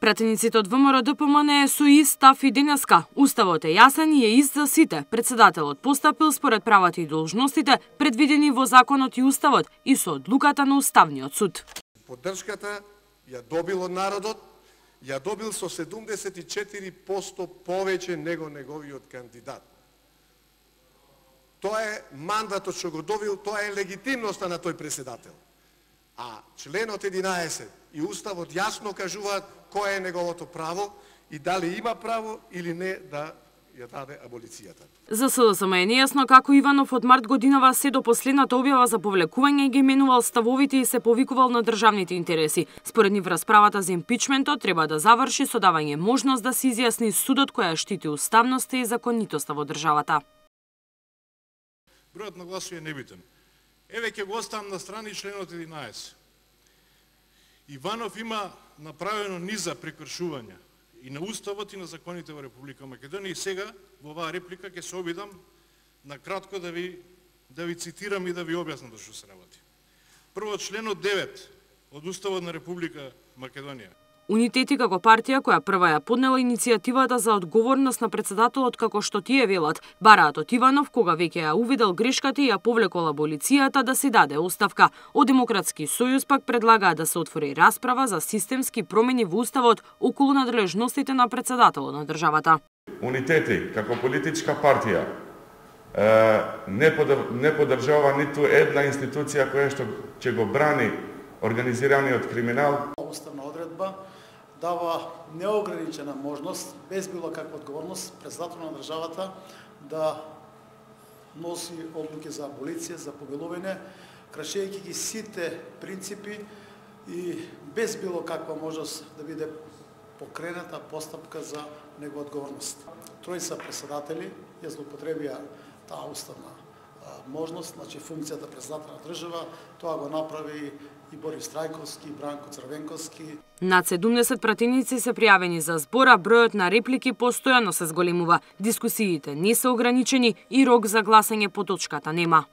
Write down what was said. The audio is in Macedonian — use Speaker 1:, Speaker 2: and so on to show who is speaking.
Speaker 1: Пратениците од ВМРО-ДПМН со ист став и денеска. Уставот е јасен и е ист за сите. Председателот постапил според правата и должностите предвидени во законот и уставот и со одлуката на Уставниот суд.
Speaker 2: Поддршката ја добил од народот, ја добил со 74% повеќе него неговиот кандидат. Тоа е мандатот што го добил, тоа е легитимноста на тој председател. А членот 11 и уставот јасно кажуваат кое е неговото право и дали има право или не да ја даде аболицијата.
Speaker 1: За СДСМ е нејасно како Иванов од март годинава се до последната објава за повлекување ги менувал ставовите и се повикувал на државните интереси. Според нив расправата за импичментот треба да заврши со давање можност да се изјасни судот која штити уставноста и законитоста во државата.
Speaker 3: Бројот на гласови е небитен. Еве ќе го оставам на страни членот 11. Иванов има направено низа прекршувања и на уставот и на законите во Република Македонија. И сега во оваа реплика ќе се обидам на кратко да ви цитирам и да ви објаснам што се работи. Прво, членот 9 од уставот на Република Македонија.
Speaker 1: Унитети како партија која прва ја поднела иницијативата за одговорност на председателот како што тие велат, бараат од Иванов кога веќе ја увидел грешката и ја повлекол аболицијата да си даде оставка. Од Демократски сојуз пак предлагаат да се отвори расправа за системски промени во уставот околу надлежностите на председателот на државата.
Speaker 4: Унитети како политичка партија не поддржава ниту една институција која што ќе го брани организираниот криминал.
Speaker 5: Уставна одредба дава неограничена можност, без било каква одговорност, председателот на државата да носи одлуки за аболиција, за помилување, кршејќи ги сите принципи и без било каква можност да биде покрената постапка за негова одговорност. Тројца председатели ја злоупотребија таа уставна можност, значи функцијата председател на држава, тоа го направи и Борис Трајковски, и Бранко Црвенковски.
Speaker 1: Над 70 пратеници се пријавени за збора, бројот на реплики постојано се зголемува. Дискусиите не се ограничени и рок за гласање по точката нема.